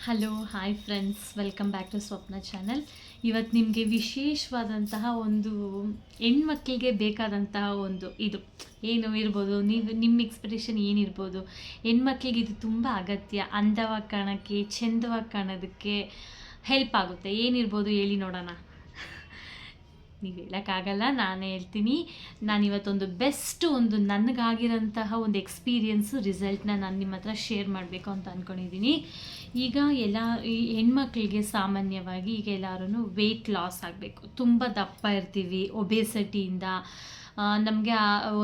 Hello hi friends, welcome back to Swapna channel. ಇವತ್ತು ನಿಮಗೆ ವಿಶೇಷವಾದಂತಹ ಒಂದು ಹೆಣ್ಮಕ್ಳಿಗೆ ಬೇಕಾದಂತಹ ಒಂದು ಇದು ಏನು ಇರ್ಬೋದು, ನಿಮ್ಮ ಎಕ್ಸ್ಪೆಕ್ಟೇಷನ್ ಏನಿರ್ಬೋದು. ಹೆಣ್ಮಕ್ಳಿಗೆ ಇದು ತುಂಬ ಅಗತ್ಯ. ಅಂದವಾಗಿ ಕಾಣೋಕ್ಕೆ, ಚೆಂದವಾಗಿ ಕಾಣೋದಕ್ಕೆ ಹೆಲ್ಪ್ ಆಗುತ್ತೆ. ಏನಿರ್ಬೋದು ಹೇಳಿ ನೋಡೋಣ. ನೀವು ಹೇಳೋಕ್ಕಾಗಲ್ಲ, ನಾನೇ ಹೇಳ್ತೀನಿ. ನಾನಿವತ್ತೊಂದು ಒಂದು ನನಗಾಗಿರೋಂತಹ ಒಂದು ಎಕ್ಸ್ಪೀರಿಯೆನ್ಸು ರಿಸಲ್ಟ್ನ ನಾನು ನಿಮ್ಮ ಹತ್ರ ಶೇರ್ ಮಾಡಬೇಕು ಅಂತ ಅಂದ್ಕೊಂಡಿದ್ದೀನಿ. ಈಗ ಈ ಹೆಣ್ಮಕ್ಳಿಗೆ ಸಾಮಾನ್ಯವಾಗಿ ಈಗ ಎಲ್ಲರೂ ವೆಯ್ಟ್ ಲಾಸ್ ಆಗಬೇಕು. ತುಂಬ ದಪ್ಪ ಇರ್ತೀವಿ ಒಬೇಸಿಟಿಯಿಂದ. ನಮಗೆ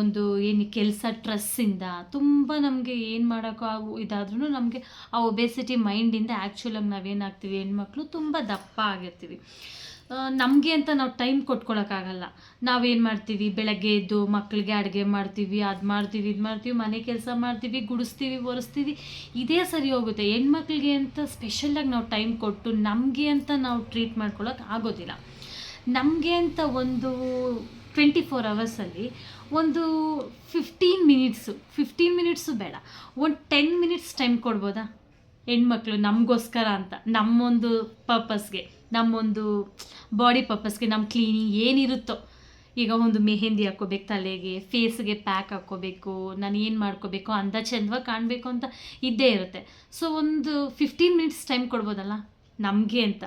ಒಂದು ಏನು ಕೆಲಸ ಸ್ಟ್ರೆಸ್ಸಿಂದ ತುಂಬ ನಮಗೆ ಏನು ಮಾಡೋಕ್ಕೋ ಇದಾದ್ರೂ ನಮಗೆ ಆ ಒಬೇಸಿಟಿ ಮೈಂಡಿಂದ ಆ್ಯಕ್ಚುಲಾಗಿ ನಾವೇನಾಗ್ತೀವಿ, ಹೆಣ್ಮಕ್ಳು ತುಂಬ ದಪ್ಪ ಆಗಿರ್ತೀವಿ. ನಮಗೆ ಅಂತ ನಾವು ಟೈಮ್ ಕೊಟ್ಕೊಳ್ಳೋಕ್ಕಾಗಲ್ಲ. ನಾವೇನು ಮಾಡ್ತೀವಿ, ಬೆಳಗ್ಗೆ ಎದ್ದು ಮಕ್ಕಳಿಗೆ ಅಡುಗೆ ಮಾಡ್ತೀವಿ, ಅದು ಮಾಡ್ತೀವಿ, ಇದು ಮಾಡ್ತೀವಿ, ಮನೆ ಕೆಲಸ ಮಾಡ್ತೀವಿ, ಗುಡಿಸ್ತೀವಿ, ಒರೆಸ್ತೀವಿ, ಇದೇ ಸರಿ ಹೋಗುತ್ತೆ. ಹೆಣ್ಮಕ್ಳಿಗೆ ಅಂತ ಸ್ಪೆಷಲಾಗಿ ನಾವು ಟೈಮ್ ಕೊಟ್ಟು ನಮಗೆ ಅಂತ ನಾವು ಟ್ರೀಟ್ ಮಾಡ್ಕೊಳ್ಳೋಕೆ ಆಗೋದಿಲ್ಲ. ನಮಗೆ ಅಂತ ಒಂದು 24 ಅವರ್ಸಲ್ಲಿ ಒಂದು 15 ಮಿನಿಟ್ಸು ಬೇಡ, ಒಂದು 10 ಮಿನಿಟ್ಸ್ ಟೈಮ್ ಕೊಡ್ಬೋದಾ ಹೆಣ್ಮಕ್ಳು ನಮಗೋಸ್ಕರ ಅಂತ? ನಮ್ಮೊಂದು ಪರ್ಪಸ್ಗೆ, ನಮ್ಮೊಂದು ಬಾಡಿ ಪರ್ಪಸ್ಗೆ, ನಮ್ಮ ಕ್ಲೀನಿಂಗ್ ಏನಿರುತ್ತೋ. ಈಗ ಒಂದು ಮೆಹಂದಿ ಹಾಕ್ಕೋಬೇಕು ತಲೆಗೆ, ಫೇಸ್ಗೆ ಪ್ಯಾಕ್ ಹಾಕ್ಕೋಬೇಕು, ನಾನು ಏನು ಮಾಡ್ಕೋಬೇಕು, ಅಂದ ಚೆಂದವಾಗಿ ಕಾಣಬೇಕು ಅಂತ ಇದ್ದೇ ಇರುತ್ತೆ. ಸೊ ಒಂದು 15 ಮಿನಿಟ್ಸ್ ಟೈಮ್ ಕೊಡ್ಬೋದಲ್ಲ ನಮಗೆ ಅಂತ.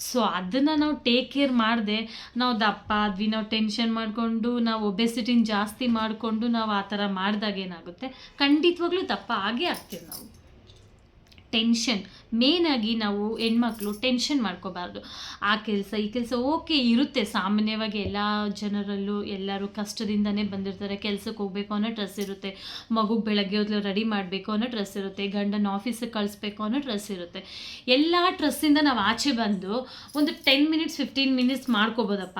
ಸೊ ಅದನ್ನು ನಾವು ಟೇಕ್ ಕೇರ್ ಮಾಡದೆ ನಾವು ದಪ್ಪ ಆದ್ವಿ, ನಾವು ಟೆನ್ಷನ್ ಮಾಡಿಕೊಂಡು, ನಾವು ಒಬೆಸಿಟಿನ ಜಾಸ್ತಿ ಮಾಡಿಕೊಂಡು ನಾವು ಆ ಥರ ಮಾಡಿದಾಗ ಏನಾಗುತ್ತೆ, ಖಂಡಿತವಾಗ್ಲೂ ದಪ್ಪ ಆಗೇ ಆಗ್ತೀವಿ ನಾವು. ಮೇನಾಗಿ ನಾವು ಹೆಣ್ಮಕ್ಳು ಟೆನ್ಷನ್ ಮಾಡ್ಕೋಬಾರ್ದು. ಆ ಕೆಲಸ ಈ ಕೆಲಸ ಓಕೆ ಇರುತ್ತೆ, ಸಾಮಾನ್ಯವಾಗಿ ಎಲ್ಲ ಜನರಲ್ಲೂ ಎಲ್ಲರೂ ಕಷ್ಟದಿಂದನೇ ಬಂದಿರ್ತಾರೆ. ಕೆಲಸಕ್ಕೆ ಹೋಗಬೇಕು ಅನ್ನೋ ಡ್ರೆಸ್ ಇರುತ್ತೆ, ಮಗುಗೆ ಬೆಳಗ್ಗೆ ಹೊತ್ತು ರೆಡಿ ಮಾಡಬೇಕು ಅನ್ನೋ ಡ್ರೆಸ್ ಇರುತ್ತೆ, ಗಂಡನ ಆಫೀಸಿಗೆ ಕಳಿಸ್ಬೇಕು ಅನ್ನೋ ಡ್ರೆಸ್ ಇರುತ್ತೆ. ಎಲ್ಲ ಡ್ರೆಸ್ಸಿಂದ ನಾವು ಆಚೆ ಬಂದು ಒಂದು 10 ಮಿನಿಟ್ಸ್ 15 ಮಿನಿಟ್ಸ್ ಮಾಡ್ಕೋಬೋದಪ್ಪ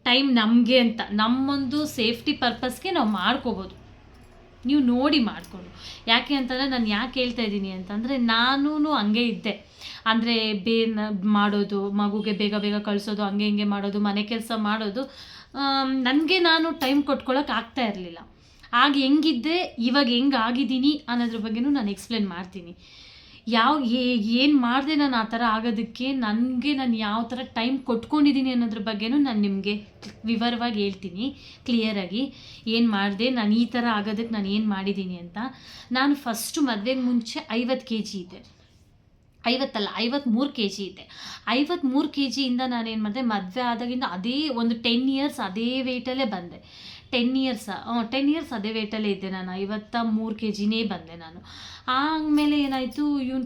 ಟೈಮ್ ನಮಗೆ ಅಂತ. ನಮ್ಮೊಂದು ಸೇಫ್ಟಿ ಪರ್ಪಸ್ಗೆ ನಾವು ಮಾಡ್ಕೋಬೋದು. ನೀವು ನೋಡಿ ಮಾಡಿಕೊಂಡು. ಯಾಕೆ ಅಂತಂದರೆ, ನಾನು ಯಾಕೆ ಹೇಳ್ತಾ ಇದ್ದೀನಿ ಅಂತಂದರೆ, ನಾನೂ ಹಂಗೆ ಇದ್ದೆ. ಅಂದರೆ ಮಾಡೋದು, ಮಗುಗೆ ಬೇಗ ಬೇಗ ಕಳಿಸೋದು, ಹಂಗೆ ಹಿಂಗೆ ಮಾಡೋದು, ಮನೆ ಕೆಲಸ ಮಾಡೋದು, ನನಗೆ ನಾನು ಟೈಮ್ ಕೊಟ್ಕೊಳ್ಳೋಕೆ ಆಗ್ತಾ ಇರಲಿಲ್ಲ. ಆಗ ಹೆಂಗಿದ್ದೆ, ಇವಾಗ ಹೆಂಗೆ ಆಗಿದ್ದೀನಿ ಅನ್ನೋದ್ರ ಬಗ್ಗೆನೂ ನಾನು ಎಕ್ಸ್ಪ್ಲೇನ್ ಮಾಡ್ತೀನಿ. ಏನು ಮಾಡಿದೆ ನಾನು ಆ ಥರ ಆಗೋದಕ್ಕೆ, ನಾನು ಯಾವ ಥರ ಟೈಮ್ ಕೊಟ್ಕೊಂಡಿದ್ದೀನಿ ಅನ್ನೋದ್ರ ಬಗ್ಗೆನೂ ನಾನು ನಿಮಗೆ ವಿವರವಾಗಿ ಹೇಳ್ತೀನಿ, ಕ್ಲಿಯರಾಗಿ. ಏನು ಮಾಡಿದೆ, ನಾನು ಈ ಥರ ಆಗೋದಕ್ಕೆ ನಾನು ಏನು ಮಾಡಿದ್ದೀನಿ ಅಂತ. ನಾನು ಫಸ್ಟು ಮದುವೆಗೆ ಮುಂಚೆ 50 kg ಇದ್ದೆ. 53 kg ಇದ್ದೆ. 53 kgಯಿಂದ ನಾನೇನು ಮಾಡಿದೆ, ಮದುವೆ ಆದಾಗಿಂದ ಅದೇ ಒಂದು 10 years ಅದೇ ವೆಯ್ಟಲ್ಲೇ ಬಂದೆ. 10 years ಅದೇ ವೇಟಲ್ಲೇ ಇದ್ದೆ ನಾನು. 53 kgನೇ ಬಂದೆ ನಾನು. ಆಮೇಲೆ ಏನಾಯಿತು,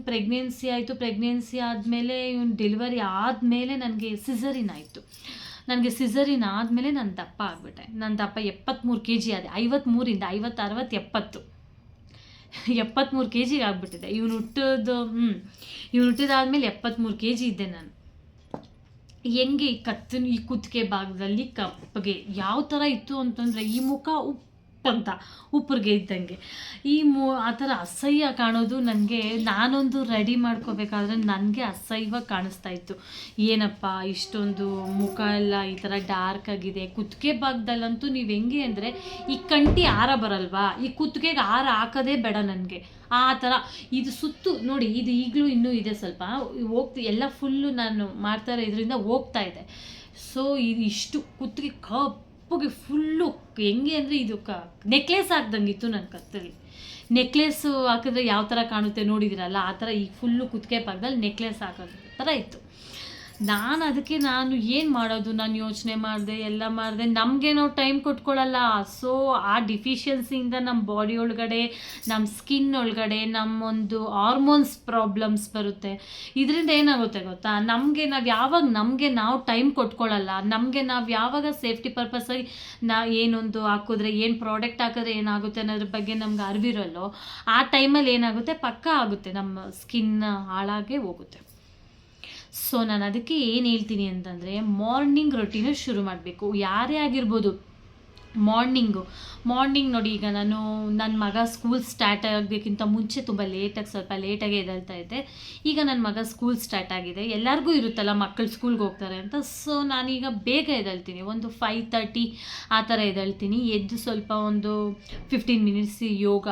ಪ್ರೆಗ್ನೆನ್ಸಿ ಆಯಿತು. ಪ್ರೆಗ್ನೆನ್ಸಿ ಆದಮೇಲೆ ಡೆಲಿವರಿ ಆದಮೇಲೆ ನನಗೆ ಸಿಸರಿನ್ ಆಯಿತು. ನನಗೆ ಸಿಸರಿನ್ ಆದಮೇಲೆ ನಾನು ದಪ್ಪ ಆಗಿಬಿಟ್ಟೆ. ನನ್ನ ದಪ್ಪ 73 kg ಆದೆ. 53ರಿಂದ 50, 60, 70, 73 kg ಆಗಿಬಿಟ್ಟಿದೆ. ಹುಟ್ಟಿದಾದ್ಮೇಲೆ 73 kg ಇದ್ದೆ ನಾನು. ಹೆಂಗೆ ಈ ಕುತ್ತಿಗೆ ಭಾಗದಲ್ಲಿ ಕಪ್ಪಗೆ ಯಾವ ಥರ ಇತ್ತು ಅಂತಂದರೆ, ಈ ಮುಖ ಉಪ್ಪರಿಗೆ ಇದ್ದಂಗೆ, ಆ ಥರ ಅಸಹ್ಯ ಕಾಣೋದು. ನನಗೆ ನಾನೊಂದು ರೆಡಿ ಮಾಡ್ಕೋಬೇಕಾದ್ರೆ ನನಗೆ ಅಸಹ್ಯವಾಗಿ ಕಾಣಿಸ್ತಾ ಇತ್ತು. ಏನಪ್ಪ ಇಷ್ಟೊಂದು ಮುಖ ಎಲ್ಲ ಈ ಥರ ಡಾರ್ಕ್ ಆಗಿದೆ. ಕುತ್ತಿಗೆ ಭಾಗದಲ್ಲಂತೂ ನೀವು ಹೆಂಗೆ ಅಂದರೆ, ಈ ಕಂಟಿ ಆರ ಬರಲ್ವಾ, ಈ ಕುತ್ತಿಗೆಗೆ ಆರ ಹಾಕೋದೇ ಬೇಡ ನನಗೆ. ಆ ಥರ ಇದು ಸುತ್ತು ನೋಡಿ, ಇದು ಈಗಲೂ ಇನ್ನೂ ಇದೆ, ಸ್ವಲ್ಪ ಎಲ್ಲ ಫುಲ್ಲು ನಾನು ಮಾಡ್ತಾರೆ ಇದರಿಂದ ಹೋಗ್ತಾ ಇದೆ. ಸೊ ಇದು ಇಷ್ಟು ಕುತ್ತಿಗೆ ಕಪ್ಪಗೆ ಫುಲ್ಲು ಹೆಂಗೆ ಅಂದರೆ, ಇದು ನೆಕ್ಲೆಸ್ ಹಾಕ್ದಂಗಿತ್ತು ನನ್ನ ಕತ್ತಲ್ಲಿ. ನೆಕ್ಲೆಸ್ಸು ಹಾಕಿದ್ರೆ ಯಾವ ಥರ ಕಾಣುತ್ತೆ ನೋಡಿದಿರಲ್ಲ, ಆ ಥರ ಈ ಫುಲ್ಲು ಕುತ್ತಿಗೆ ಭಾಗದಲ್ಲಿ ನೆಕ್ಲೆಸ್ ಹಾಕೋದು ಥರ ಇತ್ತು. ನಾನು ಏನು ಮಾಡೋದು, ನಾನು ಯೋಚನೆ ಮಾಡಿದೆ, ಎಲ್ಲ ಮಾಡಿದೆ. ನಮಗೆ ನಾವು ಟೈಮ್ ಕೊಟ್ಕೊಳ್ಳಲ್ಲ. ಸೊ ಆ ಡಿಫಿಷಿಯನ್ಸಿಯಿಂದ ನಮ್ಮ ಬಾಡಿ ಒಳಗಡೆ, ನಮ್ಮ ಸ್ಕಿನ್ ಒಳಗಡೆ ನಮ್ಮೊಂದು ಹಾರ್ಮೋನ್ಸ್ ಪ್ರಾಬ್ಲಮ್ಸ್ ಬರುತ್ತೆ. ಇದರಿಂದ ಏನಾಗುತ್ತೆ ಗೊತ್ತಾ, ನಮಗೆ ನಾವು ಟೈಮ್ ಕೊಟ್ಕೊಳ್ಳಲ್ಲ. ನಾವು ಯಾವಾಗ ಸೇಫ್ಟಿ ಪರ್ಪಸ್ಸಾಗಿ ಏನೊಂದು ಹಾಕಿದ್ರೆ, ಏನು ಪ್ರಾಡಕ್ಟ್ ಹಾಕಿದ್ರೆ ಏನಾಗುತ್ತೆ ಅನ್ನೋದ್ರ ಬಗ್ಗೆ ನಮ್ಗೆ ಅರಿವಿರಲ್ಲೋ, ಆ ಟೈಮಲ್ಲಿ ಏನಾಗುತ್ತೆ, ಪಕ್ಕಾ ಆಗುತ್ತೆ, ನಮ್ಮ ಸ್ಕಿನ್ ಹಾಳಾಗೇ ಹೋಗುತ್ತೆ. ಸೊ ನಾನು ಅದಕ್ಕೆ ಏನು ಹೇಳ್ತೀನಿ ಅಂತಂದರೆ, ಮಾರ್ನಿಂಗ್ ರೊಟೀನು ಶುರು ಮಾಡಬೇಕು. ಯಾರೇ ಆಗಿರ್ಬೋದು, ಮಾರ್ನಿಂಗ್ ನೋಡಿ, ಈಗ ನನ್ನ ಮಗ ಸ್ಕೂಲ್ ಸ್ಟಾರ್ಟ್ ಆಗೋದಕ್ಕಿಂತ ಮುಂಚೆ ಸ್ವಲ್ಪ ಲೇಟಾಗೆ ಎದ್ದೇಳ್ತಾ ಇದ್ದೆ. ಈಗ ನನ್ನ ಮಗ ಸ್ಕೂಲ್ ಸ್ಟಾರ್ಟ್ ಆಗಿದೆ. ಎಲ್ಲರಿಗೂ ಇರುತ್ತಲ್ಲ, ಮಕ್ಕಳು ಸ್ಕೂಲ್ಗೆ ಹೋಗ್ತಾರೆ ಅಂತ. ಸೊ ನಾನೀಗ ಬೇಗ ಎದ್ದೇಳ್ತೀನಿ, ಒಂದು 5:30 ಆ ಥರ ಎದ್ದೇಳ್ತೀನಿ. ಎದ್ದು ಸ್ವಲ್ಪ ಒಂದು 15 ಮಿನಿಟ್ಸ್ ಯೋಗ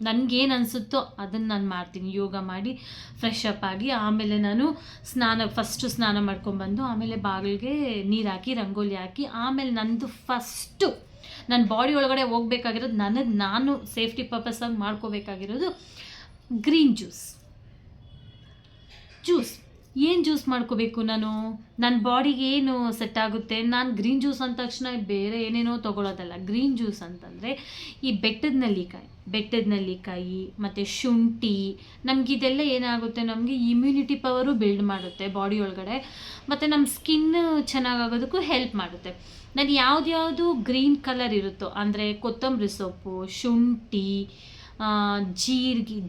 ನನಗೇನು ಅನಿಸುತ್ತೋ ಅದನ್ನು ನಾನು ಮಾಡ್ತೀನಿ. ಯೋಗ ಮಾಡಿ ಫ್ರೆಶ್ ಅಪ್ ಆಗಿ ಆಮೇಲೆ ನಾನು ಫಸ್ಟು ಸ್ನಾನ ಮಾಡ್ಕೊಂಡ್ಬಂದು ಆಮೇಲೆ ಬಾಗಿಲಿಗೆ ನೀರು ಹಾಕಿ ರಂಗೋಲಿ ಹಾಕಿ ಆಮೇಲೆ ನಂದು ಫಸ್ಟು ನನ್ನ ಬಾಡಿ ಒಳಗಡೆ ಹೋಗ್ಬೇಕಾಗಿರೋದು ನಾನು ಸೇಫ್ಟಿ ಪರ್ಪಸ್ಸಾಗಿ ಮಾಡ್ಕೋಬೇಕಾಗಿರೋದು ಗ್ರೀನ್ ಜ್ಯೂಸ್. ಏನು ಜ್ಯೂಸ್ ಮಾಡ್ಕೋಬೇಕು ನಾನು, ನನ್ನ ಬಾಡಿಗೆ ಏನು ಸೆಟ್ ಆಗುತ್ತೆ. ನಾನು ಗ್ರೀನ್ ಜ್ಯೂಸ್ ಅಂದ ತಕ್ಷಣ ಬೇರೆ ಏನೇನೋ ತೊಗೊಳೋದಲ್ಲ. ಗ್ರೀನ್ ಜ್ಯೂಸ್ ಅಂತಂದರೆ ಈ ಬೆಟ್ಟದ ನೆಲ್ಲಿಕಾಯಿ ಮತ್ತು ಶುಂಠಿ, ನಮಗಿದೆಲ್ಲ ಏನಾಗುತ್ತೆ, ನಮಗೆ ಇಮ್ಯುನಿಟಿ ಪವರು ಬಿಲ್ಡ್ ಮಾಡುತ್ತೆ ಬಾಡಿ ಒಳಗಡೆ, ಮತ್ತು ನಮ್ಮ ಸ್ಕಿನ್ ಚೆನ್ನಾಗಾಗೋದಕ್ಕೂ ಹೆಲ್ಪ್ ಮಾಡುತ್ತೆ. ನಾನು ಯಾವ್ದು ಗ್ರೀನ್ ಕಲರ್ ಇರುತ್ತೋ, ಅಂದರೆ ಕೊತ್ತಂಬರಿ ಸೊಪ್ಪು, ಶುಂಠಿ,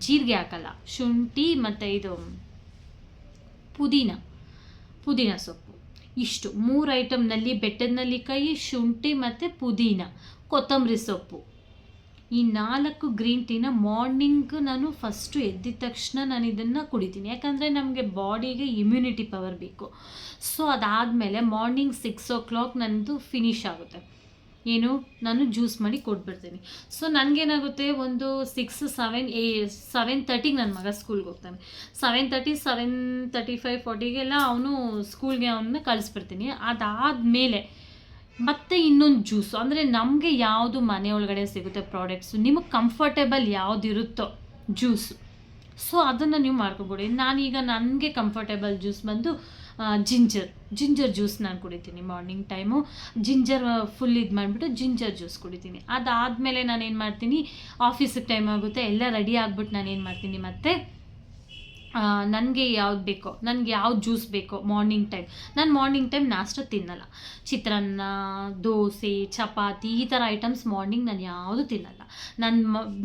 ಜೀರಿಗೆ ಹಾಕಲ್ಲ, ಶುಂಠಿ ಮತ್ತು ಇದು ಪುದೀನ ಸೊಪ್ಪು, ಇಷ್ಟು 3 ಐಟಮ್ನಲ್ಲಿ ಬೆಟ್ಟದ ನೆಲ್ಲಿಕಾಯಿ, ಶುಂಠಿ ಮತ್ತು ಪುದೀನ, ಕೊತ್ತಂಬರಿ ಸೊಪ್ಪು, ಈ 4 ಗ್ರೀನ್ ಟೀನ ಮಾರ್ನಿಂಗ್ ನಾನು ಫಸ್ಟು ಎದ್ದಿದ ತಕ್ಷಣ ನಾನು ಇದನ್ನು ಕುಡಿತೀನಿ. ಯಾಕಂದರೆ ನಮಗೆ ಬಾಡಿಗೆ ಇಮ್ಯುನಿಟಿ ಪವರ್ ಬೇಕು. ಸೊ ಅದಾದಮೇಲೆ ಮಾರ್ನಿಂಗ್ 6 o'clock ನನ್ನದು ಫಿನಿಶ್ ಆಗುತ್ತೆ. ನಾನು ಜ್ಯೂಸ್ ಮಾಡಿ ಕೊಟ್ಬಿಡ್ತೀನಿ. ಸೊ ನನಗೇನಾಗುತ್ತೆ, ಒಂದು 7:30 ನನ್ನ ಮಗ ಸ್ಕೂಲ್ಗೆ ಹೋಗ್ತಾನೆ. 7:30, 7:35, 40 ಅವನು ಸ್ಕೂಲ್ಗೆ ಅವನ್ನ ಕಳಿಸ್ಬಿಡ್ತೀನಿ. ಅದಾದಮೇಲೆ ಮತ್ತೆ ಇನ್ನೊಂದು ಜ್ಯೂಸು, ಅಂದರೆ ನಮಗೆ ಯಾವುದು ಮನೆ ಒಳಗಡೆ ಸಿಗುತ್ತೆ ಪ್ರಾಡಕ್ಟ್ಸು, ನಿಮಗೆ ಕಂಫರ್ಟೇಬಲ್ ಯಾವುದಿರುತ್ತೋ ಜ್ಯೂಸು, ಸೊ ಅದನ್ನು ನೀವು ಮಾಡ್ಕೊಬಿಡಿ. ನಾನೀಗ ನನಗೆ ಕಂಫರ್ಟೇಬಲ್ ಜ್ಯೂಸ್ ಬಂದು ಜಿಂಜರ್ ಜ್ಯೂಸ್ ನಾನು ಕುಡಿತೀನಿ. ಮಾರ್ನಿಂಗ್ ಟೈಮು ಜಿಂಜರ್ ಫುಲ್ ಇದು ಮಾಡಿಬಿಟ್ಟು ಜಿಂಜರ್ ಜ್ಯೂಸ್ ಕುಡಿತೀನಿ. ಅದಾದಮೇಲೆ ನಾನೇನು ಮಾಡ್ತೀನಿ, ಆಫೀಸಿಗೆ ಟೈಮ್ ಆಗುತ್ತೆ, ಎಲ್ಲ ರೆಡಿ ಆಗಿಬಿಟ್ಟು ನಾನೇನು ಮಾಡ್ತೀನಿ, ಮತ್ತು ನನಗೆ ಯಾವ್ದು ಬೇಕೋ, ನನಗೆ ಯಾವ್ದು ಜ್ಯೂಸ್ ಬೇಕೋ ಮಾರ್ನಿಂಗ್ ಟೈಮ್ ನಾಷ್ಟ ತಿನ್ನಲ್ಲ. ಚಿತ್ರಾನ್ನ, ದೋಸೆ, ಚಪಾತಿ ಈ ಥರ ಐಟಮ್ಸ್ ಮಾರ್ನಿಂಗ್ ನಾನು ಯಾವುದು ತಿನ್ನಲ್ಲ.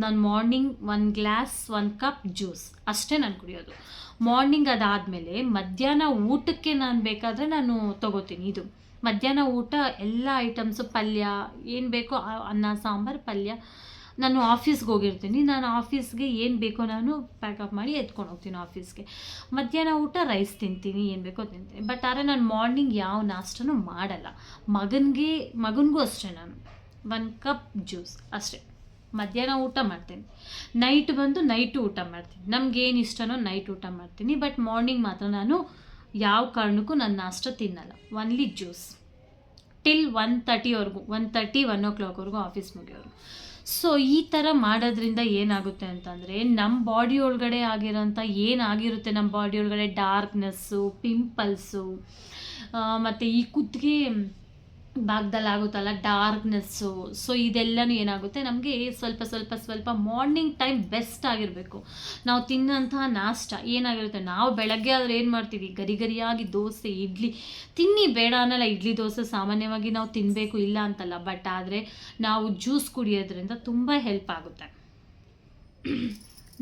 ನಾನು ಮಾರ್ನಿಂಗ್ 1 ಗ್ಲಾಸ್ 1 ಕಪ್ ಜ್ಯೂಸ್ ಅಷ್ಟೇ ನಾನು ಕುಡಿಯೋದು ಮಾರ್ನಿಂಗ್. ಅದಾದಮೇಲೆ ಮಧ್ಯಾಹ್ನ ಊಟಕ್ಕೆ ನಾನು ಬೇಕಾದರೆ ನಾನು ತೊಗೋತೀನಿ. ಇದು ಮಧ್ಯಾಹ್ನ ಊಟ ಎಲ್ಲ ಐಟಮ್ಸು, ಪಲ್ಯ ಏನು ಬೇಕೋ, ಅನ್ನ ಸಾಂಬಾರು ಪಲ್ಯ, ನಾನು ಆಫೀಸ್ಗೆ ಹೋಗಿರ್ತೀನಿ, ನಾನು ಆಫೀಸ್ಗೆ ಏನು ಬೇಕೋ ನಾನು ಪ್ಯಾಕಪ್ ಮಾಡಿ ಎತ್ಕೊಂಡು ಹೋಗ್ತೀನಿ ಆಫೀಸ್ಗೆ. ಮಧ್ಯಾಹ್ನ ಊಟ ರೈಸ್ ತಿಂತೀನಿ, ಏನು ಬೇಕೋ ತಿಂತೀನಿ. ಬಟ್ ಆದರೆ ನಾನು ಮಾರ್ನಿಂಗ್ ಯಾವ ನಾಷ್ಟನೂ ಮಾಡಲ್ಲ. ಮಗನಿಗೂ ಅಷ್ಟೇ, ನಾನು 1 ಕಪ್ ಜ್ಯೂಸ್ ಅಷ್ಟೇ. ಮಧ್ಯಾಹ್ನ ಊಟ ಮಾಡ್ತೀನಿ, ನೈಟು ಊಟ ಮಾಡ್ತೀನಿ. ನಮಗೇನು ಇಷ್ಟನೋ ನೈಟ್ ಊಟ ಮಾಡ್ತೀನಿ. ಬಟ್ ಮಾರ್ನಿಂಗ್ ಮಾತ್ರ ನಾನು ಯಾವ ಕಾರಣಕ್ಕೂ ನನ್ನ ನಾಷ್ಟ ತಿನ್ನಲ್ಲ, only juice till 1:30 1 o'clock office ಮುಗಿಯೋರು. ಸೊ ಈ ಥರ ಮಾಡೋದ್ರಿಂದ ಏನಾಗುತ್ತೆ ಅಂತಂದರೆ, ನಮ್ಮ ಬಾಡಿ ಒಳಗಡೆ ಆಗಿರೋಂಥ ಏನಾಗಿರುತ್ತೆ, ನಮ್ಮ ಬಾಡಿ ಒಳಗಡೆ ಡಾರ್ಕ್ನೆಸ್ಸು, ಪಿಂಪಲ್ಸು, ಮತ್ತು ಈ ಕುತ್ತಿಗೆ ಭಾಗದಲ್ಲಿ ಆಗುತ್ತಲ್ಲ ಡಾರ್ಕ್ನೆಸ್ಸು, ಸೊ ಇದೆಲ್ಲನೂ ಏನಾಗುತ್ತೆ, ನಮಗೆ ಸ್ವಲ್ಪ ಮಾರ್ನಿಂಗ್ ಟೈಮ್ ಬೆಸ್ಟ್ ಆಗಿರಬೇಕು. ನಾವು ತಿನ್ನೋಂತಹ ನಾಷ್ಟ ಏನಾಗಿರುತ್ತೆ, ನಾವು ಬೆಳಗ್ಗೆ ಆದರೆ ಏನು ಮಾಡ್ತೀವಿ, ಗರಿಯಾಗಿ ದೋಸೆ, ಇಡ್ಲಿ ತಿನ್ನಿ, ಬೇಡ ಅನ್ನಲ್ಲ. ಇಡ್ಲಿ ದೋಸೆ ಸಾಮಾನ್ಯವಾಗಿ ನಾವು ತಿನ್ನಬೇಕು, ಇಲ್ಲ ಅಂತಲ್ಲ. ಬಟ್ ಆದರೆ ನಾವು ಜ್ಯೂಸ್ ಕುಡಿಯೋದ್ರಿಂದ ತುಂಬ ಹೆಲ್ಪ್ ಆಗುತ್ತೆ.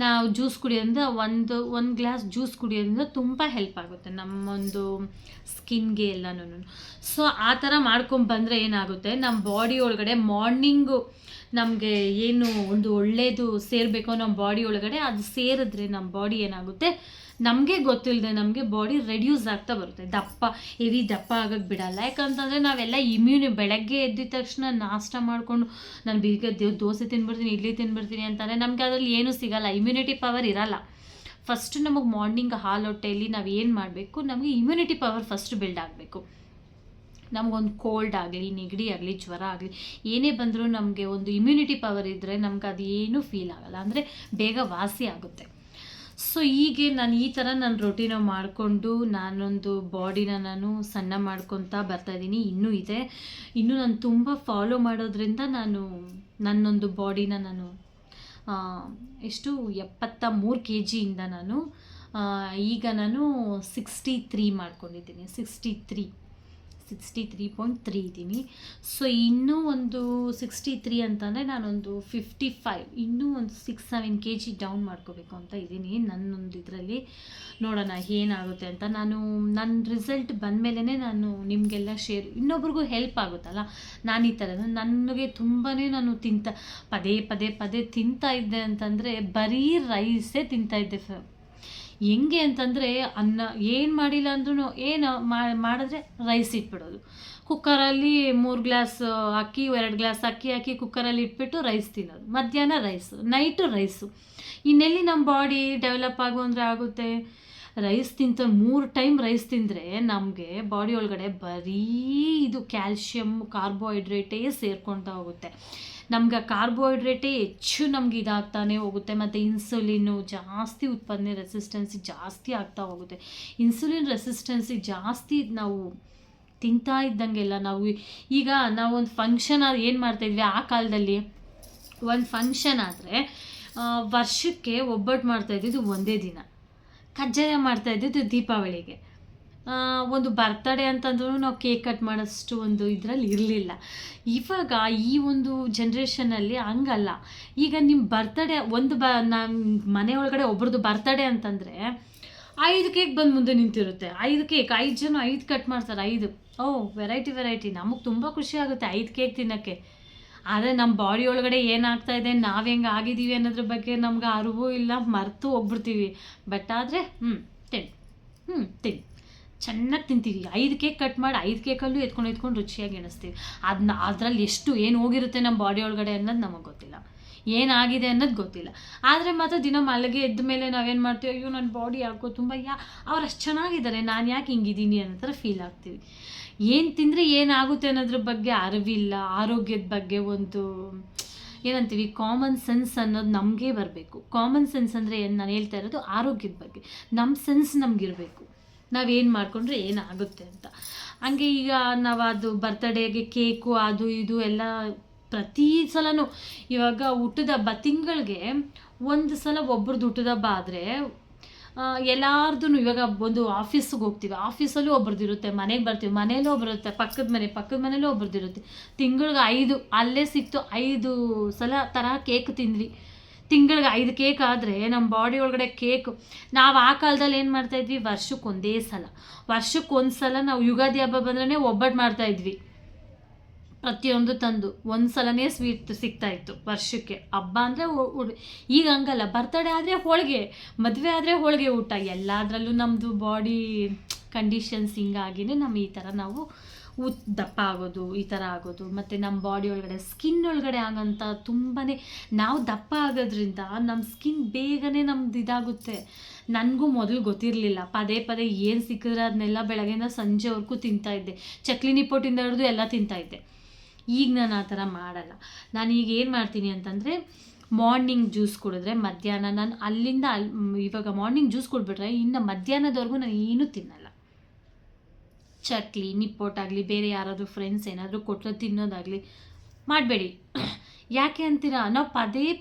ನಾವು ಜ್ಯೂಸ್ ಕುಡಿಯೋದ್ರಿಂದ ಒಂದು ಗ್ಲಾಸ್ ಜ್ಯೂಸ್ ಕುಡಿಯೋದ್ರಿಂದ ತುಂಬ ಹೆಲ್ಪ್ ಆಗುತ್ತೆ ನಮ್ಮೊಂದು ಸ್ಕಿನ್ಗೆ ಎಲ್ಲನೂ. ಸೊ ಆ ಥರ ಮಾಡ್ಕೊಂಡ್ಬಂದರೆ ಏನಾಗುತ್ತೆ, ನಮ್ಮ ಬಾಡಿ ಒಳಗಡೆ ಮಾರ್ನಿಂಗು ನಮಗೆ ಏನು ಒಂದು ಒಳ್ಳೆಯದು ಸೇರಬೇಕೋ ನಮ್ಮ ಬಾಡಿ ಒಳಗಡೆ, ಅದು ಸೇರಿದ್ರೆ ನಮ್ಮ ಬಾಡಿ ಏನಾಗುತ್ತೆ, ನಮಗೆ ಗೊತ್ತಿಲ್ಲದೆ ನಮಗೆ ಬಾಡಿ ರೆಡ್ಯೂಸ್ ಆಗ್ತಾ ಬರುತ್ತೆ. ಹೆವಿ ದಪ್ಪ ಆಗೋಕ್ಕೆ ಬಿಡಲ್ಲ. ಯಾಕಂತಂದರೆ ನಾವೆಲ್ಲ ಬೆಳಗ್ಗೆ ಎದ್ದಿದ ತಕ್ಷಣ ನಾಷ್ಟ ಮಾಡಿಕೊಂಡು ನಾನು ದೋಸೆ ತಿನ್ಬಿಡ್ತೀನಿ, ಇಡ್ಲಿ ತಿನ್ಬಿಡ್ತೀನಿ ಅಂತಾರೆ, ನಮಗೆ ಅದರಲ್ಲಿ ಏನೂ ಸಿಗಲ್ಲ, ಇಮ್ಯುನಿಟಿ ಪವರ್ ಇರಲ್ಲ. ಫಸ್ಟು ನಮಗೆ ಮಾರ್ನಿಂಗ್ ಹಾಲು ಹೊಟ್ಟೆಯಲ್ಲಿ ನಾವು ಏನು ಮಾಡಬೇಕು, ನಮಗೆ ಇಮ್ಯುನಿಟಿ ಪವರ್ ಫಸ್ಟ್ ಬಿಲ್ಡ್ ಆಗಬೇಕು. ನಮಗೊಂದು ಕೋಲ್ಡ್ ಆಗಲಿ, ನೆಗಡಿ ಆಗಲಿ, ಜ್ವರ ಆಗಲಿ, ಏನೇ ಬಂದರೂ ನಮಗೆ ಒಂದು ಇಮ್ಯುನಿಟಿ ಪವರ್ ಇದ್ದರೆ ನಮ್ಗೆ ಅದು ಏನೂ ಫೀಲ್ ಆಗಲ್ಲ, ಅಂದರೆ ಬೇಗ ವಾಸಿ ಆಗುತ್ತೆ. ಸೊ ಹೀಗೆ ನಾನು ಈ ಥರ ನನ್ನ ರೊಟೀನ ಮಾಡಿಕೊಂಡು ನಾನೊಂದು ಬಾಡಿನ ನಾನು ಸಣ್ಣ ಮಾಡ್ಕೊತಾ ಬರ್ತಾಯಿದ್ದೀನಿ. ಇನ್ನೂ ನಾನು ತುಂಬ ಫಾಲೋ ಮಾಡೋದ್ರಿಂದ ನನ್ನೊಂದು ಬಾಡಿನ ನಾನು 73 kgಯಿಂದ ಈಗ ನಾನು 63 ಮಾಡ್ಕೊಂಡಿದ್ದೀನಿ. 63.3 ಇದ್ದೀನಿ. ಸೊ ಇನ್ನೂ ಒಂದು 63 ಅಂತಂದರೆ ನಾನೊಂದು 55, ಇನ್ನೂ ಒಂದು 6-7 kg ಡೌನ್ ಮಾಡ್ಕೋಬೇಕು ಅಂತ ಇದ್ದೀನಿ. ನನ್ನೊಂದು ಇದರಲ್ಲಿ ನೋಡೋಣ ಏನಾಗುತ್ತೆ ಅಂತ. ನನ್ನ ರಿಸಲ್ಟ್ ಬಂದಮೇಲೆ ನಾನು ನಿಮಗೆಲ್ಲ ಇನ್ನೊಬ್ರಿಗೂ ಹೆಲ್ಪ್ ಆಗುತ್ತಲ್ಲ. ನಾನು ಈ ಥರ ನನಗೆ ತುಂಬಾ ನಾನು ಪದೇ ತಿಂತಾ ಇದ್ದೆ ಅಂತಂದರೆ ಬರೀ ರೈಸೇ ತಿಂತಾಯಿದ್ದೆ. ಹೆಂಗೆ ಅಂತಂದರೆ ಅನ್ನ ಏನು ಮಾಡಿಲ್ಲ ಅಂದ್ರೂ ಮಾಡಿದ್ರೆ ರೈಸ್ ಇಟ್ಬಿಡೋದು, ಕುಕ್ಕರಲ್ಲಿ 3 ಗ್ಲಾಸ್ ಅಕ್ಕಿ 2 ಗ್ಲಾಸ್ ಅಕ್ಕಿ ಹಾಕಿ ಕುಕ್ಕರಲ್ಲಿ ಇಟ್ಬಿಟ್ಟು ರೈಸ್ ತಿನ್ನೋದು. ಮಧ್ಯಾಹ್ನ ರೈಸು, ನೈಟು ರೈಸು. ಇನ್ನೆಲ್ಲಿ ನಮ್ಮ ಬಾಡಿ ಡೆವಲಪ್ ಆಗು ಅಂದರೆ ಆಗುತ್ತೆ? ರೈಸ್ 3 ಟೈಮ್ ರೈಸ್ ತಿಂದರೆ ನಮಗೆ ಬಾಡಿ ಒಳಗಡೆ ಬರೀ ಇದು ಕ್ಯಾಲ್ಶಿಯಮ್ ಕಾರ್ಬೋಹೈಡ್ರೇಟೇ ಸೇರ್ಕೊಳ್ತಾ ಹೋಗುತ್ತೆ. ನಮ್ಗೆ ಕಾರ್ಬೋಹೈಡ್ರೇಟೇ ಹೆಚ್ಚು ನಮ್ಗೆ ಇದಾಗ್ತಾನೆ ಹೋಗುತ್ತೆ. ಮತ್ತು ಇನ್ಸುಲಿನ್ನು ಜಾಸ್ತಿ ಉತ್ಪಾದನೆ, ರೆಸಿಸ್ಟೆನ್ಸಿ ಜಾಸ್ತಿ ಆಗ್ತಾ ಹೋಗುತ್ತೆ. ಇನ್ಸುಲಿನ್ ರೆಸಿಸ್ಟೆನ್ಸಿ ಜಾಸ್ತಿ ನಾವು ತಿಂತಾ ಇದ್ದಂಗೆಲ್ಲ ಈಗ ನಾವೊಂದು ಫಂಕ್ಷನ್ ಏನು ಮಾಡ್ತಾಯಿದ್ವಿ ಆ ಕಾಲದಲ್ಲಿ, ಒಂದು ಫಂಕ್ಷನ್ ಆದರೆ ವರ್ಷಕ್ಕೆ ಒಬ್ಬಟ್ಟು ಮಾಡ್ತಾಯಿದ್ದಿದ್ದು ಒಂದೇ ದಿನ, ಕಜ್ಜಾಯ ಮಾಡ್ತಾಯಿದ್ದಿದ್ದು ದೀಪಾವಳಿಗೆ, ಒಂದು ಬರ್ತಡೇ ಅಂತಂದ್ರೂ ನಾವು ಕೇಕ್ ಕಟ್ ಮಾಡೋಷ್ಟು ಒಂದು ಇದರಲ್ಲಿ ಇರಲಿಲ್ಲ. ಇವಾಗ ಈ ಒಂದು ಜನ್ರೇಷನಲ್ಲಿ ಹಂಗಲ್ಲ. ಈಗ ನಿಮ್ಮ ಬರ್ತಡೇ ನಮ್ಮ ಮನೆ ಒಳಗಡೆ ಒಬ್ರದ್ದು ಬರ್ತಡೇ ಅಂತಂದರೆ 5 ಕೇಕ್ ಬಂದು ಮುಂದೆ ನಿಂತಿರುತ್ತೆ. 5 ಕೇಕ್, 5 ಜನ 5 ಕಟ್ ಮಾಡ್ತಾರೆ. 5 ವೆರೈಟಿ. ನಮಗೆ ತುಂಬ ಖುಷಿ ಆಗುತ್ತೆ 5 ಕೇಕ್ ತಿನ್ನೋಕ್ಕೆ. ಆದರೆ ನಮ್ಮ ಬಾಡಿ ಒಳಗಡೆ ಏನಾಗ್ತಾ ಇದೆ, ನಾವು ಹೆಂಗೆ ಆಗಿದ್ದೀವಿ ಅನ್ನೋದ್ರ ಬಗ್ಗೆ ನಮ್ಗೆ ಅರಿವು ಇಲ್ಲ, ಮರೆತು ಹೋಗ್ಬಿಡ್ತೀವಿ. ಬಟ್ ಆದರೆ ತಿನ್ ಚೆನ್ನಾಗಿ ತಿಂತೀವಿ. 5 ಕೇಕ್ ಕಟ್ ಮಾಡಿ 5 ಕೇಕಲ್ಲೂ ಎತ್ಕೊಂಡು ರುಚಿಯಾಗಿ ಎಣಿಸ್ತೀವಿ. ಅದರಲ್ಲಿ ಏನು ಹೋಗಿರುತ್ತೆ ನಮ್ಮ ಬಾಡಿ ಒಳಗಡೆ ಅನ್ನೋದು ನಮಗೆ ಗೊತ್ತಿಲ್ಲ, ಏನಾಗಿದೆ ಅನ್ನೋದು ಗೊತ್ತಿಲ್ಲ. ಆದರೆ ಮಾತ್ರ ದಿನ ಮಲಗಿ ಎದ್ದ ಮೇಲೆ ನಾವೇನು ಮಾಡ್ತೀವಿ, ಅಯ್ಯೋ ನನ್ನ ಬಾಡಿ ಯಾಕೋ ತುಂಬ ಅವ್ರು ಅಷ್ಟು ಚೆನ್ನಾಗಿದ್ದಾರೆ, ನಾನು ಯಾಕೆ ಹಿಂಗಿದ್ದೀನಿ ಅನ್ನೋ ಥರ ಫೀಲ್ ಆಗ್ತೀವಿ. ಏನು ತಿಂದರೆ ಏನಾಗುತ್ತೆ ಅನ್ನೋದ್ರ ಬಗ್ಗೆ ಅರಿವಿಲ್ಲ. ಆರೋಗ್ಯದ ಬಗ್ಗೆ ಒಂದು ಏನಂತೀವಿ, ಕಾಮನ್ ಸೆನ್ಸ್ ಅನ್ನೋದು ನಮಗೆ ಬರಬೇಕು. ಕಾಮನ್ ಸೆನ್ಸ್ ಅಂದರೆ ಏನು ನಾನು ಹೇಳ್ತಾ ಇರೋದು, ಆರೋಗ್ಯದ ಬಗ್ಗೆ ನಮ್ಮ ಸೆನ್ಸ್ ನಮಗಿರಬೇಕು. ನಾವೇನು ಮಾಡಿಕೊಂಡ್ರೆ ಏನಾಗುತ್ತೆ ಅಂತ. ಹಂಗೆ ಈಗ ನಾವು ಅದು ಬರ್ತಡೇಗೆ ಕೇಕು ಅದು ಇದು ಎಲ್ಲ ಪ್ರತಿ ಸಲನೂ, ಇವಾಗ ಹುಟ್ಟಿದ ಹಬ್ಬ ತಿಂಗಳಿಗೆ ಒಂದು ಸಲ ಒಬ್ರದ್ದು ಹುಟ್ಟಿದ ಹಬ್ಬ ಆದರೆ ಎಲ್ಲಾರ್ದು, ಇವಾಗ ಒಂದು ಆಫೀಸಿಗೆ ಹೋಗ್ತೀವಿ, ಆಫೀಸಲ್ಲೂ ಒಬ್ರದ್ದು ಇರುತ್ತೆ, ಮನೆಗೆ ಬರ್ತೀವಿ, ಮನೇಲೂ ಒಬ್ರು ಇರುತ್ತೆ, ಪಕ್ಕದ ಮನೇಲೂ ಒಬ್ರದ್ದು ಇರುತ್ತೆ. ತಿಂಗಳಿಗೆ 5 ಅಲ್ಲೇ ಸಿಕ್ತು 5 ಸಲ ತರಹ ಕೇಕ್ ತಿಂದ್ವಿ. ತಿಂಗಳಿಗೆ 5 ಕೇಕ್ ಆದರೆ ನಮ್ಮ ಬಾಡಿ ಒಳಗಡೆ ಕೇಕ್. ನಾವು ಆ ಕಾಲದಲ್ಲಿ ಏನು ಮಾಡ್ತಾಯಿದ್ವಿ, ವರ್ಷಕ್ಕೊಂದು ಸಲ ನಾವು ಯುಗಾದಿ ಹಬ್ಬ ಬಂದ್ರೇ ಒಬ್ಬಟ್ಟು ಮಾಡ್ತಾಯಿದ್ವಿ. ಪ್ರತಿಯೊಂದು ತಂದು ಒಂದು ಸಲನೇ ಸ್ವೀಟ್ ಸಿಗ್ತಾಯಿತ್ತು ವರ್ಷಕ್ಕೆ. ಹಬ್ಬ ಅಂದರೆ ಈಗ ಹಂಗಲ್ಲ, ಬರ್ತಡೇ ಆದರೆ ಹೋಳಿಗೆ, ಮದುವೆ ಆದರೆ ಹೋಳಿಗೆ ಊಟ. ಎಲ್ಲದರಲ್ಲೂ ನಮ್ಮದು ಬಾಡಿ ಕಂಡೀಷನ್ಸ್ ಹಿಂಗಾಗಿನೇ ನಮ್ಮ ಈ ಥರ ನಾವು ದಪ್ಪ ಆಗೋದು, ಈ ಥರ ಆಗೋದು. ಮತ್ತು ನಮ್ಮ ಬಾಡಿ ಒಳಗಡೆ ಸ್ಕಿನ್ ಒಳಗಡೆ ಆಗೋಂಥ ತುಂಬಾ ನಾವು ದಪ್ಪ ಆಗೋದ್ರಿಂದ ನಮ್ಮ ಸ್ಕಿನ್ ಬೇಗನೆ ನಮ್ದು ಇದಾಗುತ್ತೆ. ನನಗೂ ಮೊದಲು ಗೊತ್ತಿರಲಿಲ್ಲ, ಪದೇ ಏನು ಸಿಕ್ಕಿದ್ರೆ ಅದನ್ನೆಲ್ಲ ಬೆಳಗ್ಗೆಯಿಂದ ಸಂಜೆವರೆಗೂ ತಿಂತಾಯಿದ್ದೆ. ಚಕ್ಲಿ ನಿಪ್ಪಟ್ಟಿಂದ ಹಿಡಿದು ಎಲ್ಲ ತಿಂತಾಯಿದ್ದೆ. ಈಗ ನಾನು ಆ ಥರ ಮಾಡಲ್ಲ. ನಾನೀಗ ಏನು ಮಾಡ್ತೀನಿ ಅಂತಂದರೆ, ಮಾರ್ನಿಂಗ್ ಜ್ಯೂಸ್ ಕುಡಿದ್ರೆ ಮಧ್ಯಾಹ್ನ ನಾನು ಇವಾಗ ಮಾರ್ನಿಂಗ್ ಜ್ಯೂಸ್ ಕುಡಿಬಿಟ್ರೆ ಇನ್ನು ಮಧ್ಯಾಹ್ನದವರೆಗೂ ನಾನು ಏನೂ ತಿನ್ನಲ್ಲ. ಚಕ್ಲಿ ನಿಪ್ಪೊಟ್ಟಾಗಲಿ, ಬೇರೆ ಯಾರಾದರೂ ಫ್ರೆಂಡ್ಸ್ ಏನಾದರೂ ಕೊಟ್ಟರೆ ತಿನ್ನೋದಾಗಲಿ ಮಾಡಬೇಡಿ. ಯಾಕೆ ಅಂತೀರಾ, ನಾವು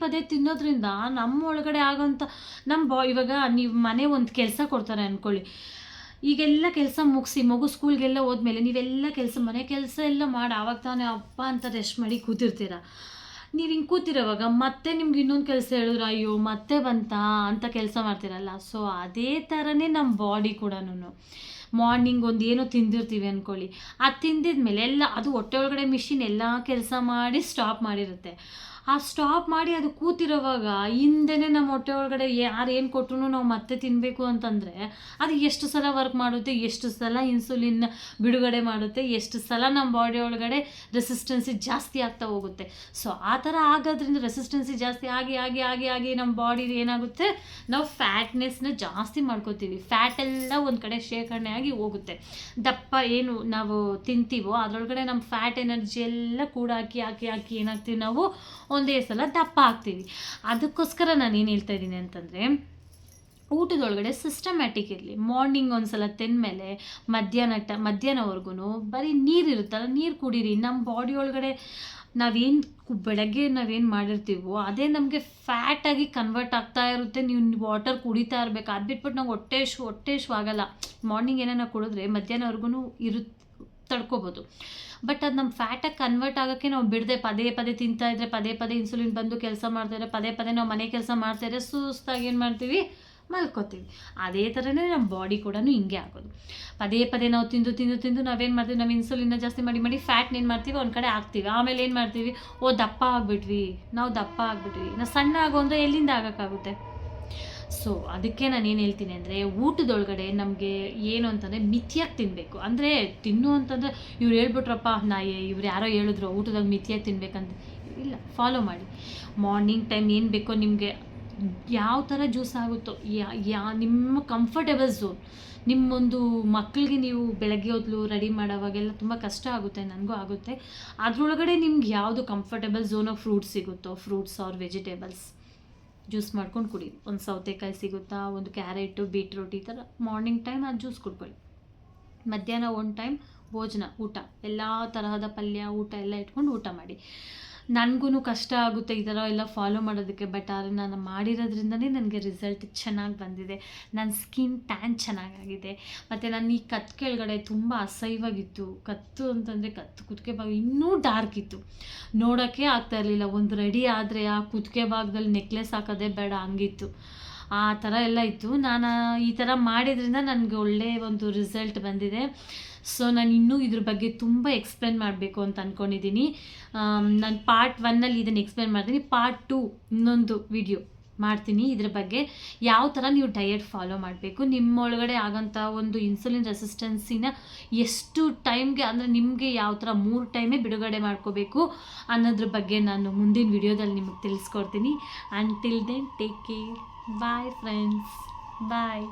ಪದೇ ತಿನ್ನೋದ್ರಿಂದ ನಮ್ಮ ಒಳಗಡೆ ಆಗೋಂಥ ಇವಾಗ ನೀವು ಮನೆ ಒಂದು ಕೆಲಸ ಕೊಡ್ತಾರೆ ಅಂದ್ಕೊಳ್ಳಿ. ಈಗೆಲ್ಲ ಕೆಲಸ ಮುಗಿಸಿ ಮಗು ಸ್ಕೂಲ್ಗೆಲ್ಲ ಹೋದ್ಮೇಲೆ ನೀವೆಲ್ಲ ಮನೆ ಕೆಲಸ ಎಲ್ಲ ಮಾಡಿ ಆವಾಗ ತಾನೇ ಅಪ್ಪ ಅಂತ ರೆಸ್ಟ್ ಮಾಡಿ ಕೂತಿರ್ತೀರ. ನೀವು ಹಿಂಗೆ ಕೂತಿರೋವಾಗ ಮತ್ತೆ ನಿಮ್ಗೆ ಇನ್ನೊಂದು ಕೆಲಸ ಹೇಳಿದ್ರೆ ಅಯ್ಯೋ ಮತ್ತೆ ಬಂತಾ ಅಂತ ಕೆಲಸ ಮಾಡ್ತೀರಲ್ಲ. ಸೊ ಅದೇ ಥರನೇ ನಮ್ಮ ಬಾಡಿ ಕೂಡ. ಮಾರ್ನಿಂಗ್ ಒಂದು ಏನೋ ತಿಂದಿರ್ತೀವಿ ಅಂದ್ಕೊಳ್ಳಿ, ಅದು ತಿಂದಿದ್ಮೇಲೆ ಎಲ್ಲ ಅದು ಹೊಟ್ಟೆ ಒಳಗಡೆ ಮಿಷಿನ್ ಎಲ್ಲ ಕೆಲಸ ಮಾಡಿ ಸ್ಟಾಪ್ ಮಾಡಿರುತ್ತೆ. ಆ ಸ್ಟಾಪ್ ಮಾಡಿ ಅದು ಕೂತಿರೋವಾಗ ಹಿಂದೆನೇ ನಮ್ಮ ಹೊಟ್ಟೆ ಒಳಗಡೆ ಯಾರು ಏನು ಕೊಟ್ಟರು ನಾವು ಮತ್ತೆ ತಿನ್ನಬೇಕು ಅಂತಂದರೆ ಅದು ಎಷ್ಟು ಸಲ ವರ್ಕ್ ಮಾಡುತ್ತೆ, ಎಷ್ಟು ಸಲ ಇನ್ಸುಲಿನ್ ಬಿಡುಗಡೆ ಮಾಡುತ್ತೆ, ಎಷ್ಟು ಸಲ ನಮ್ಮ ಬಾಡಿ ಒಳಗಡೆ ರೆಸಿಸ್ಟೆನ್ಸಿ ಜಾಸ್ತಿ ಆಗ್ತಾ ಹೋಗುತ್ತೆ. ಸೊ ಆ ಥರ ಆಗೋದ್ರಿಂದ ರೆಸಿಸ್ಟೆನ್ಸಿ ಜಾಸ್ತಿ ಆಗಿ ನಮ್ಮ ಬಾಡಿ ಏನಾಗುತ್ತೆ, ನಾವು ಫ್ಯಾಟ್ನೆಸ್ನ ಜಾಸ್ತಿ ಮಾಡ್ಕೋತೀವಿ. ಫ್ಯಾಟ್ ಎಲ್ಲ ಒಂದು ಕಡೆ ಶೇಖರಣೆ ಆಗಿ ಹೋಗುತ್ತೆ. ದಪ್ಪ ಏನು ನಾವು ತಿಂತೀವೋ ಅದರೊಳಗಡೆ ನಮ್ಮ ಫ್ಯಾಟ್ ಎನರ್ಜಿ ಎಲ್ಲ ಕೂಡ ಹಾಕಿ ಏನಾಗ್ತೀವಿ, ನಾವು ಒಂದೇ ಸಲ ದಪ್ಪ ಆಗ್ತೀವಿ. ಅದಕ್ಕೋಸ್ಕರ ನಾನು ಏನು ಹೇಳ್ತಾ ಇದ್ದೀನಿ ಅಂತಂದರೆ, ಊಟದೊಳಗಡೆ ಸಿಸ್ಟಮ್ಯಾಟಿಕ್ ಇರಲಿ. ಮಾರ್ನಿಂಗ್ ಒಂದು ಸಲ ತಿಂದಮೇಲೆ ಮಧ್ಯಾಹ್ನವರೆಗೂ ಬರೀ ನೀರು ಇರುತ್ತಲ್ಲ, ನೀರು ಕುಡೀರಿ. ನಮ್ಮ ಬಾಡಿ ಒಳಗಡೆ ಬೆಳಗ್ಗೆ ನಾವೇನು ಮಾಡಿರ್ತೀವೋ ಅದೇ ನಮಗೆ ಫ್ಯಾಟಾಗಿ ಕನ್ವರ್ಟ್ ಆಗ್ತಾ ಇರುತ್ತೆ. ನೀವು ವಾಟರ್ ಕುಡಿತಾ ಇರಬೇಕು. ಅದು ಬಿಟ್ಬಿಟ್ಟು ನಾವು ಹೊಟ್ಟೆ ಆಗಲ್ಲ. ಮಾರ್ನಿಂಗ್ ಏನಾರ ಕುಡಿದ್ರೆ ಮಧ್ಯಾಹ್ನವರೆಗೂ ತಡ್ಕೊಬೋದು. ಬಟ್ ಅದು ನಮ್ಮ ಫ್ಯಾಟಾಗಿ ಕನ್ವರ್ಟ್ ಆಗೋಕ್ಕೆ ನಾವು ಬಿಡದೆ ಪದೇ ತಿಂತಾಯಿದ್ರೆ, ಪದೇ ಇನ್ಸುಲಿನ್ ಬಂದು ಕೆಲಸ ಮಾಡ್ತಾಯಿದ್ರೆ, ಪದೇ ನಾವು ಮನೆ ಕೆಲಸ ಮಾಡ್ತಾಯಿದ್ರೆ ಸುಸ್ತಾಗಿ ಏನು ಮಾಡ್ತೀವಿ, ಮಲ್ಕೋತೀವಿ. ಅದೇ ಥರನೇ ನಮ್ಮ ಬಾಡಿ ಕೂಡ ಹಿಂಗೆ ಆಗೋದು. ಪದೇ ನಾವು ತಿಂದು ನಾವೇನು ಮಾಡ್ತೀವಿ, ನಾವು ಇನ್ಸುಲಿನ್ನ ಜಾಸ್ತಿ ಮಾಡಿ ಫ್ಯಾಟ್ನ ಏನು ಮಾಡ್ತೀವಿ ಒಂದು ಕಡೆ ಹಾಕ್ತೀವಿ. ಆಮೇಲೆ ಏನು ಮಾಡ್ತೀವಿ, ದಪ್ಪ ಆಗಿಬಿಟ್ವಿ, ನಾವು ಸಣ್ಣ ಆಗೋ ಅಂದರೆ ಎಲ್ಲಿಂದ ಆಗೋಕ್ಕಾಗುತ್ತೆ. ಸೊ ಅದಕ್ಕೆ ನಾನು ಏನು ಹೇಳ್ತೀನಿ ಅಂದರೆ, ಊಟದೊಳಗಡೆ ನಮಗೆ ಏನು ಅಂತಂದರೆ ಮಿತಿಯಾಗಿ ತಿನ್ನಬೇಕು. ಅಂದರೆ ತಿನ್ನು ಅಂತಂದರೆ ಇವ್ರು ಹೇಳ್ಬಿಟ್ರಪ್ಪ, ಇವ್ರು ಯಾರೋ ಹೇಳಿದ್ರು ಊಟದಾಗ ಮಿತಿಯಾಗಿ ತಿನ್ಬೇಕಂತ, ಇಲ್ಲ, ಫಾಲೋ ಮಾಡಿ. ಮಾರ್ನಿಂಗ್ ಟೈಮ್ ಏನು ಬೇಕೋ ನಿಮಗೆ, ಯಾವ ಥರ ಜ್ಯೂಸ್ ಆಗುತ್ತೋ, ನಿಮ್ಮ ಕಂಫರ್ಟೇಬಲ್ ಝೋನ್. ನಿಮ್ಮೊಂದು ಮಕ್ಕಳಿಗೆ ನೀವು ಬೆಳಗ್ಗೆ ಹೊತ್ತು ರೆಡಿ ಮಾಡೋವಾಗೆಲ್ಲ ತುಂಬ ಕಷ್ಟ ಆಗುತ್ತೆ, ನನಗೂ ಆಗುತ್ತೆ. ಅದರೊಳಗಡೆ ನಿಮ್ಗೆ ಯಾವುದು ಕಂಫರ್ಟೇಬಲ್ ಝೋನ್ ಆಫ್ ಫ್ರೂಟ್ಸ್ ಸಿಗುತ್ತೋ, ಫ್ರೂಟ್ಸ್ ಆರ್ ವೆಜಿಟೇಬಲ್ಸ್ ಜ್ಯೂಸ್ ಮಾಡ್ಕೊಂಡು ಕುಡಿ. ಒಂದು ಸೌತೆಕಾಯಿ ಸಿಗುತ್ತಾ, ಒಂದು ಕ್ಯಾರೆಟು, ಬೀಟ್ರೂಟ್, ಈ ಥರ ಮಾರ್ನಿಂಗ್ ಟೈಮ್ ಅದು ಜ್ಯೂಸ್ ಕುಡ್ಕೊಳ್ಳಿ. ಮಧ್ಯಾಹ್ನ ಒಂದು ಟೈಮ್ ಭೋಜನ, ಊಟ, ಎಲ್ಲ ತರಹದ ಪಲ್ಯ, ಊಟ ಎಲ್ಲ ಇಟ್ಕೊಂಡು ಊಟ ಮಾಡಿ. ನನಗೂ ಕಷ್ಟ ಆಗುತ್ತೆ ಈ ಥರ ಎಲ್ಲ ಫಾಲೋ ಮಾಡೋದಕ್ಕೆ, ಬಟ್ ಆದರೆ ನಾನು ಮಾಡಿರೋದ್ರಿಂದನೇ ನನಗೆ ರಿಸಲ್ಟ್ ಚೆನ್ನಾಗಿ ಬಂದಿದೆ. ನನ್ನ ಸ್ಕಿನ್ ಟ್ಯಾನ್ ಚೆನ್ನಾಗಾಗಿದೆ. ಮತ್ತು ನನ್ನ ಈ ಕತ್ತು ಕೆಳಗಡೆ ತುಂಬ ಅಸಹ್ಯವಾಗಿತ್ತು. ಕತ್ತು ಅಂತಂದರೆ ಕತ್ತು ಕುತ್ತಿಗೆ ಭಾಗ ಇನ್ನೂ ಡಾರ್ಕ್ ಇತ್ತು, ನೋಡೋಕ್ಕೆ ಆಗ್ತಾ ಇರಲಿಲ್ಲ. ಒಂದು ರೆಡಿ ಆದರೆ ಆ ಕುತ್ತಿಗೆ ಭಾಗದಲ್ಲಿ ನೆಕ್ಲೆಸ್ ಹಾಕೋದೇ ಬೇಡ ಹಂಗಿತ್ತು, ಆ ಥರ ಎಲ್ಲ ಇತ್ತು. ನಾನು ಈ ಥರ ಮಾಡಿದ್ರಿಂದ ನನಗೆ ಒಳ್ಳೆಯ ಒಂದು ರಿಸಲ್ಟ್ ಬಂದಿದೆ. ಸೊ ನಾನು ಇನ್ನೂ ಇದ್ರ ಬಗ್ಗೆ ತುಂಬ ಎಕ್ಸ್ಪ್ಲೇನ್ ಮಾಡಬೇಕು ಅಂತ ಅಂದ್ಕೊಂಡಿದ್ದೀನಿ. ನಾನು ಪಾರ್ಟ್ 1 ಇದನ್ನು ಎಕ್ಸ್ಪ್ಲೇನ್ ಮಾಡ್ತೀನಿ. ಪಾರ್ಟ್ 2 ಇನ್ನೊಂದು ವಿಡಿಯೋ ಮಾಡ್ತೀನಿ ಇದ್ರ ಬಗ್ಗೆ, ಯಾವ ಥರ ನೀವು ಡಯಟ್ ಫಾಲೋ ಮಾಡಬೇಕು, ನಿಮ್ಮೊಳಗಡೆ ಆಗೋಂಥ ಒಂದು ಇನ್ಸುಲಿನ್ ರೆಸಿಸ್ಟೆನ್ಸಿನ ಎಷ್ಟು ಟೈಮ್ಗೆ, ಅಂದರೆ ನಿಮಗೆ ಯಾವ ಥರ 3 ಟೈಮೇ ಬಿಡುಗಡೆ ಮಾಡ್ಕೋಬೇಕು ಅನ್ನೋದ್ರ ಬಗ್ಗೆ ನಾನು ಮುಂದಿನ ವಿಡಿಯೋದಲ್ಲಿ ನಿಮಗೆ ತಿಳಿಸ್ಕೊಡ್ತೀನಿ. Until then take care. Bye friends, ಬಾಯ್.